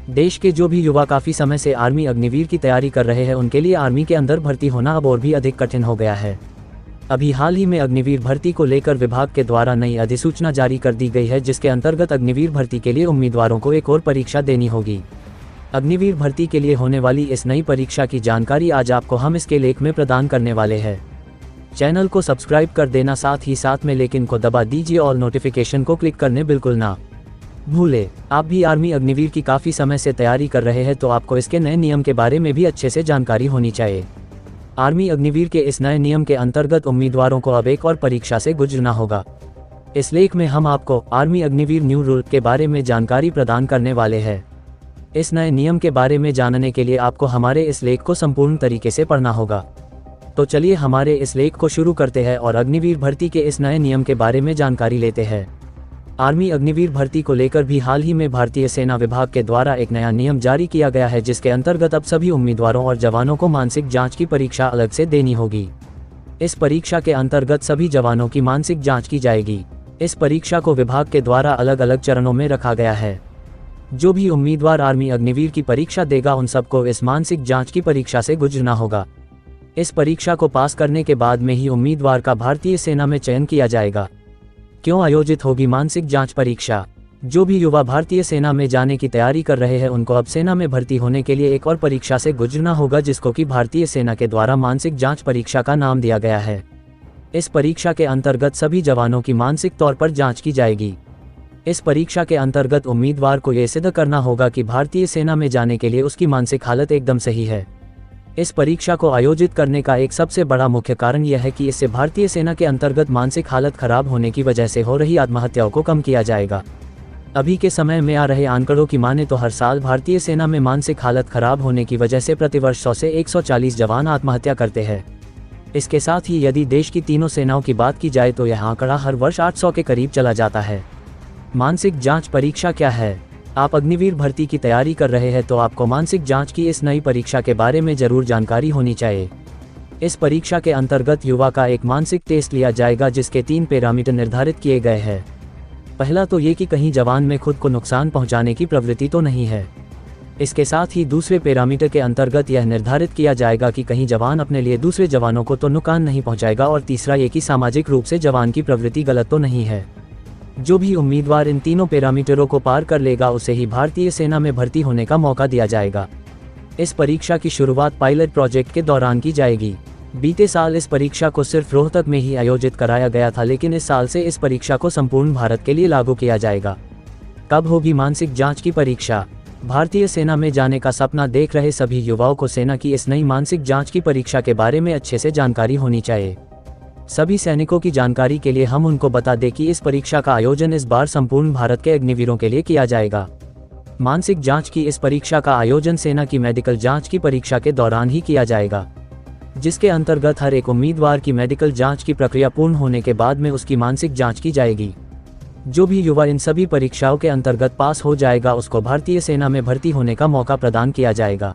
देश के जो भी युवा काफ़ी समय से आर्मी अग्निवीर की तैयारी कर रहे हैं उनके लिए आर्मी के अंदर भर्ती होना अब और भी अधिक कठिन हो गया है। अभी हाल ही में अग्निवीर भर्ती को लेकर विभाग के द्वारा नई अधिसूचना जारी कर दी गई है, जिसके अंतर्गत अग्निवीर भर्ती के लिए उम्मीदवारों को एक और परीक्षा देनी होगी। अग्निवीर भर्ती के लिए होने वाली इस नई परीक्षा की जानकारी आज आपको हम इसके लेख में प्रदान करने वाले हैं। चैनल को सब्सक्राइब कर देना, साथ ही साथ में लेकिन को दबा दीजिए और नोटिफिकेशन को क्लिक करने बिल्कुल ना भूले। आप भी आर्मी अग्निवीर की काफ़ी समय से तैयारी कर रहे हैं तो आपको इसके नए नियम के बारे में भी अच्छे से जानकारी होनी चाहिए। आर्मी अग्निवीर के इस नए नियम के अंतर्गत उम्मीदवारों को अब एक और परीक्षा से गुजरना होगा। इस लेख में हम आपको आर्मी अग्निवीर न्यू रूल के बारे में जानकारी प्रदान करने वाले हैं। इस नए नियम के बारे में जानने के लिए आपको हमारे इस लेख को संपूर्ण तरीके से पढ़ना होगा। तो चलिए हमारे इस लेख को शुरू करते हैं और अग्निवीर भर्ती के इस नए नियम के बारे में जानकारी लेते हैं। आर्मी अग्निवीर भर्ती को लेकर भी हाल ही में भारतीय सेना विभाग के द्वारा एक नया नियम जारी किया गया है, जिसके अंतर्गत अब सभी उम्मीदवारों और जवानों को मानसिक जांच की परीक्षा अलग से देनी होगी। इस परीक्षा के अंतर्गत सभी जवानों की मानसिक जांच की जाएगी। इस परीक्षा को विभाग के द्वारा अलग अलग चरणों में रखा गया है। जो भी उम्मीदवार आर्मी अग्निवीर की परीक्षा देगा उन सबको इस मानसिक जाँच की परीक्षा से गुजरना होगा। इस परीक्षा को पास करने के बाद में ही उम्मीदवार का भारतीय सेना में चयन किया जाएगा। क्यों आयोजित होगी मानसिक जांच परीक्षा? जो भी युवा भारतीय सेना में जाने की तैयारी कर रहे हैं उनको अब सेना में भर्ती होने के लिए एक और परीक्षा से गुजरना होगा, जिसको कि भारतीय सेना के द्वारा मानसिक जांच परीक्षा का नाम दिया गया है। इस परीक्षा के अंतर्गत सभी जवानों की मानसिक तौर पर जाँच की जाएगी। इस परीक्षा के अंतर्गत उम्मीदवार को यह सिद्ध करना होगा कि भारतीय सेना में जाने के लिए उसकी मानसिक हालत एकदम सही है। इस परीक्षा को आयोजित करने का एक सबसे बड़ा मुख्य कारण यह है कि इससे भारतीय सेना के अंतर्गत मानसिक हालत खराब होने की वजह से हो रही आत्महत्याओं को कम किया जाएगा। अभी के समय में आ रहे आंकड़ों की माने तो हर साल भारतीय सेना में मानसिक हालत खराब होने की वजह से प्रतिवर्ष 100 से 140 जवान आत्महत्या करते हैं। इसके साथ ही यदि देश की तीनों सेनाओं की बात की जाए तो यह आंकड़ा हर वर्ष 800 के करीब चला जाता है। मानसिक जाँच परीक्षा क्या है? आप अग्निवीर भर्ती की तैयारी कर रहे हैं तो आपको मानसिक जांच की इस नई परीक्षा के बारे में जरूर जानकारी होनी चाहिए। इस परीक्षा के अंतर्गत युवा का एक मानसिक टेस्ट लिया जाएगा, जिसके 3 पैरामीटर निर्धारित किए गए हैं। पहला तो ये कि कहीं जवान में खुद को नुकसान पहुंचाने की प्रवृत्ति तो नहीं है। इसके साथ ही दूसरे पैरामीटर के अंतर्गत यह निर्धारित किया जाएगा कि कहीं जवान अपने लिए दूसरे जवानों को तो नुकसान नहीं पहुँचाएगा, और तीसरा ये कि सामाजिक रूप से जवान की प्रवृत्ति गलत तो नहीं है। जो भी उम्मीदवार इन तीनों पैरामीटरों को पार कर लेगा उसे ही भारतीय सेना में भर्ती होने का मौका दिया जाएगा। इस परीक्षा की शुरुआत पायलट प्रोजेक्ट के दौरान की जाएगी। बीते साल इस परीक्षा को सिर्फ रोहतक में ही आयोजित कराया गया था, लेकिन इस साल से इस परीक्षा को संपूर्ण भारत के लिए लागू किया जाएगा। कब होगी मानसिक जांच की परीक्षा? भारतीय सेना में जाने का सपना देख रहे सभी युवाओं को सेना की इस नई मानसिक जाँच की परीक्षा के बारे में अच्छे से जानकारी होनी चाहिए। सभी सैनिकों की जानकारी के लिए हम उनको बता दें कि इस परीक्षा का आयोजन इस बार संपूर्ण भारत के अग्निवीरों के लिए किया जाएगा। मानसिक जांच की इस परीक्षा का आयोजन सेना की मेडिकल जांच की परीक्षा के दौरान ही किया जाएगा, जिसके अंतर्गत हर एक उम्मीदवार की मेडिकल जांच की प्रक्रिया पूर्ण होने के बाद में उसकी मानसिक जांच की जाएगी। जो भी युवा इन सभी परीक्षाओं के अंतर्गत पास हो जाएगा उसको भारतीय सेना में भर्ती होने का मौका प्रदान किया जाएगा।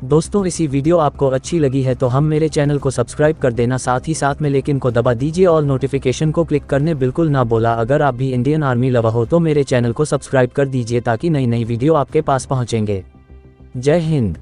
दोस्तों, इसी वीडियो आपको अच्छी लगी है तो हम मेरे चैनल को सब्सक्राइब कर देना, साथ ही साथ में लेकिन को दबा दीजिए और नोटिफिकेशन को क्लिक करने बिल्कुल ना बोला। अगर आप भी इंडियन आर्मी लवर हो तो मेरे चैनल को सब्सक्राइब कर दीजिए ताकि नई नई वीडियो आपके पास पहुंचेंगे। जय हिंद।